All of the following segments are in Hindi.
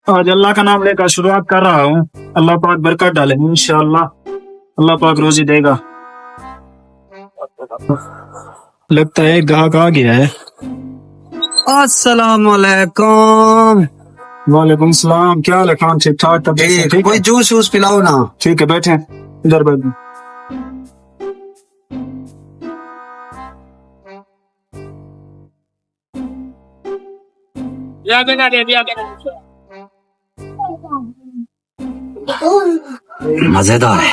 आज अल्लाह का नाम लेकर शुरुआत कर रहा हूँ। अल्लाह पाक बरकत डाले इंशाअल्लाह। अल्लाह पाक रोजी देगा। लगता है गाहक आ गया है। अस्सलाम वालेकुम। वालेकुम सलाम। क्या हाल है खान? ठीक ठाक? तबीयत ठीक? कोई जूस वूस पिलाओ ना। ठीक है, बैठे इधर बैठे। मजेदार है।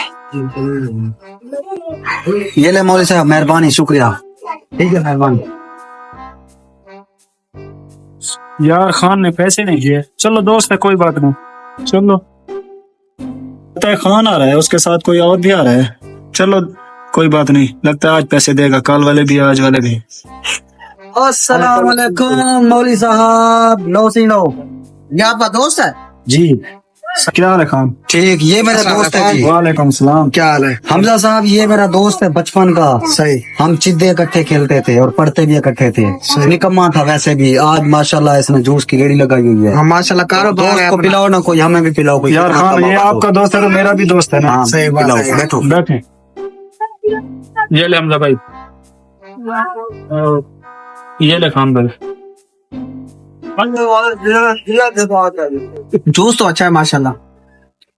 ये ले मौलवी साहब, मेहरबानी, शुक्रिया। ठीक है, मेहरबानी। यार खान ने पैसे नहीं दिए। चलो दोस्त है, कोई बात नहीं। चलो लगता है खान आ रहा है, उसके साथ कोई और भी आ रहा है। चलो कोई बात नहीं, लगता है आज पैसे देगा। कल वाले भी, आज वाले भी। अस्सलाम वालेकुम मौलवी साहब। लो सी लो, ये आपका दोस्त है जी? क्या हाल है खान? ठीक, ये मेरा दोस्त है जी। वालेकुम सलाम। क्या हाल है हमजा साहब? ये मेरा दोस्त है बचपन का। सही। हम चिद्दे इकट्ठे खेलते थे और पढ़ते भी इकट्ठे थे। निकम्मा था वैसे भी। आज माशाल्लाह इसने जूस की गेड़ी लगाई हुई है। माशाल्लाह कारोबार। दोस्त को पिलाओ ना, कोई हमें भी पिलाओ। कोई यार खान, ये आपका दोस्त है तो मेरा भी दोस्त है ना। सही पिलाओ। बैठो बैठे। ये ले हमजा भाई, ये ले खान भाई। जूस तो अच्छा है माशाल्लाह।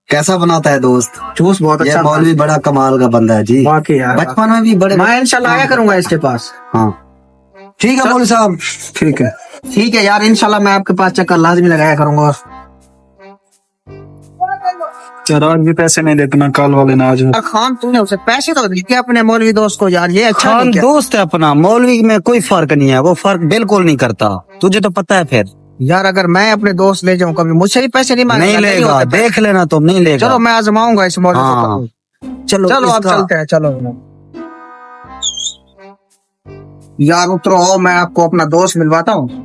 कैसा बनाता है दोस्त? जूस बहुत अच्छा। मौलवी बड़ा कमाल का बंदा है जी। बचपन में भी बड़े। मैं इंशाल्लाह आया करूंगा इसके पास। हाँ ठीक है मौलवी साहब। ठीक है, ठीक है यार, इंशाल्लाह मैं आपके पास चक्कर लाजमी लगाया करूंगा। यार आज भी पैसे नहीं देते ना, कल वाले ना आज। खान तूने उसे पैसे तो दिए अपने मौलवी दोस्त को यार। ये अच्छा खान दोस्त है अपना। मौलवी में कोई फर्क नहीं है, वो फर्क बिल्कुल नहीं करता। तुझे तो पता है। फिर यार अगर मैं अपने दोस्त ले जाऊं कभी, मुझसे ही पैसे नहीं मांगेगा। नहीं लेगा, देख लेना तुम। नहीं लेगा। चलो मैं आजमाऊंगा इस मौलवी को। चलो चलो आप चलते हैं। चलो यार उतरो, मैं आपको अपना दोस्त मिलवाता हूँ।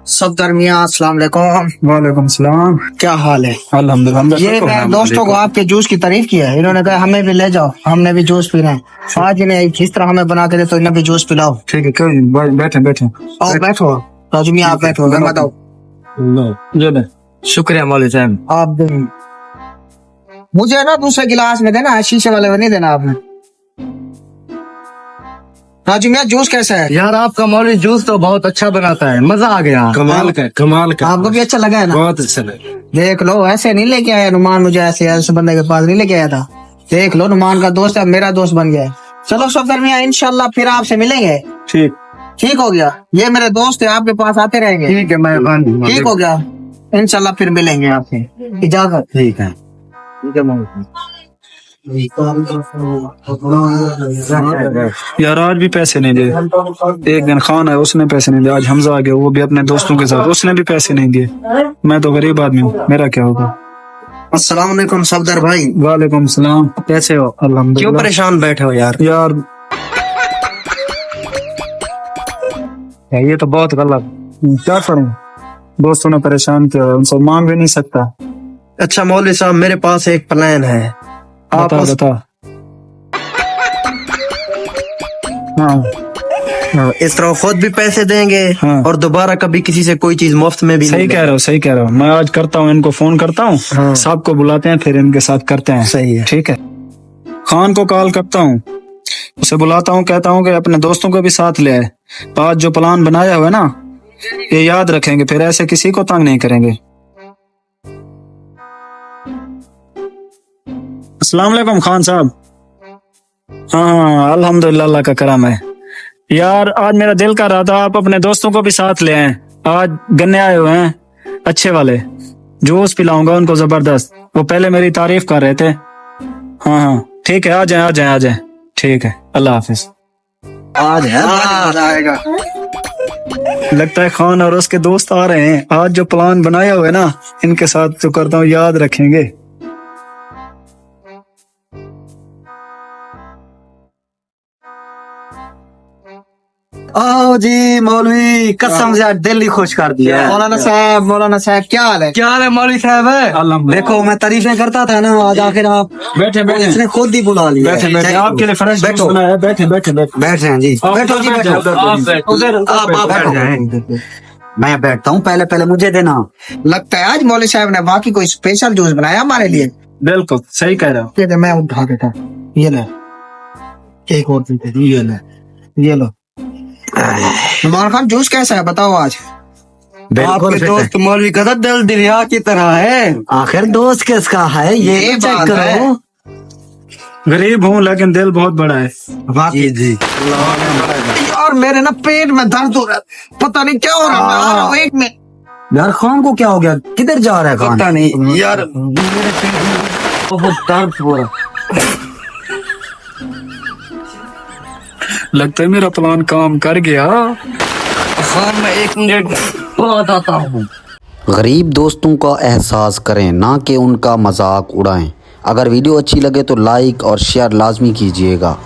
सफदर मियां, अस्सलाम वालेकुम। वालेकुम सलाम। क्या हाल है? अल्हम्दुलिल्लाह। ये मेरे दोस्तों को आपके जूस की तारीफ की है। इन्होंने कहा हमें भी ले जाओ, हमने भी जूस पीना है। आज इन्हें जिस तरह हमें बना के दे तो इन्हें भी जूस पिलाओ। ठीक है, कोई नहीं, बैठे बैठे। आओ बैठो राजू मियां, आप बैठो। मैं बताओ। ये ले। शुक्रिया मौलवी साहब। आप मुझे ना दूसरे गिलास में देना, शीशे वाले में नहीं देना आपने। राजू मियां जूस कैसा है? यार आपका मौलवी जूस तो बहुत अच्छा बनाता है, मजा आ गया। कमाल का, कमाल का। आपको भी अच्छा लगा है ना? बहुत अच्छा लगा। देख लो, ऐसे नहीं लेके आया नुमान, मुझे ऐसे बंदे के पास नहीं लेके आया था। देख लो, नुमान का दोस्त है, मेरा दोस्त बन गया है। चलो सफदर मियां, इंशाल्लाह फिर आपसे मिलेंगे। ठीक ठीक हो गया। ये मेरे दोस्त है, आपके पास आते रहेंगे। ठीक है, मेहरबानी। ठीक हो गया, इंशाल्लाह फिर मिलेंगे आपसे। इजाजत। ठीक है, ठीक है मौलवी। यार आज भी पैसे नहीं दिए। एक दिन खान है, उसने पैसे नहीं दिए। आज हमजा आ गया, वो भी अपने दोस्तों के साथ, उसने भी पैसे नहीं दिए। मैं तो गरीब आदमी हूँ, मेरा क्या होगा? अस्सलाम वालेकुम सफदर भाई। वालेकुम सलाम। कैसे हो? अल्हम्दुलिल्लाह। क्यों परेशान बैठे हो यार? यार ये तो बहुत गलत। क्या करूं? दोस्तों ने परेशान किया, उनसे मांग भी नहीं सकता। अच्छा मौलवी साहब, मेरे पास एक प्लान है। आप बता। हाँ, इस तरह खुद भी पैसे देंगे। हाँ। और दोबारा कभी किसी से कोई चीज मुफ्त में भी सही नहीं कह रहे हो, सही कह रहे हो। मैं आज करता हूँ, इनको फोन करता हूँ। हाँ। सबको बुलाते हैं, फिर इनके साथ करते हैं। सही है। ठीक है, खान को कॉल करता हूँ, उसे बुलाता हूँ, कहता हूँ कि अपने दोस्तों को भी साथ ले आए। आज जो प्लान बनाया हुआ है ना, ये याद रखेंगे, फिर ऐसे किसी को तंग नहीं करेंगे। अस्सलाम वालेकुम खान साहब। हाँ अल्हम्दुलिल्लाह, अल्लाह का करम है। यार आज मेरा दिल कर रहा था आप अपने दोस्तों को भी साथ ले आए। आज गन्ने आए हुए हैं अच्छे वाले, जूस पिलाऊंगा उनको जबरदस्त। वो पहले मेरी तारीफ कर रहे थे। हाँ हाँ ठीक है, आ जाए आ जाए आ जाए। ठीक है, अल्लाह हाफिज। आज है आएगा। लगता है खान और उसके दोस्त आ रहे हैं। आज जो प्लान बनाया हुआ है ना, इनके साथ जो करता हूँ याद रखेंगे। आओ जी मौलवी, कसम से आज दिल ही खुश कर दिया। मौलाना साहब क्या हाल है? क्या हाल है मौलवी साहब? देखो मैं तारीफें करता था ना, आज आखिर आप बैठे बैठे, इसने खुद ही बुला लिया। बैठे बैठे, आपके लिए फ्रेश जूस बनाया है। बैठे बैठे बैठे बैठ रहे हैं जी। बैठो जी, बैठो। उधर आप बैठ जाएं। मैं बैठता हूँ, पहले पहले मुझे देना। लगता है आज मौलवी साहब ने बाकी कोई स्पेशल जूस बनाया हमारे लिए। बिल्कुल सही कह रहे हो। ये दे, मैं उठा देता। ये ले, एक और पीते, ये ले, ये लो। इमरान खान जूस कैसा है बताओ आज? आपके दोस्त मौलवी का दिल दरिया की तरह है। आखिर दोस्त किसका है ये तो चेक करो। गरीब हूँ लेकिन दिल बहुत बड़ा है। जी जी। यार मेरे ना पेट में दर्द हो रहा है, पता नहीं क्या हो रहा है। मैं आ रहा हूँ एक में। यार खान को क्या हो गया, किधर जा रहा है खान? पता नहीं यार, मेरे पेट में बहुत दर्द हो रहा। लगता है मेरा प्लान काम कर गया। हाँ मैं 1 मिनट बाद आता हूँ। गरीब दोस्तों का एहसास करें, ना कि उनका मजाक उड़ाएं। अगर वीडियो अच्छी लगे तो लाइक और शेयर लाजमी कीजिएगा।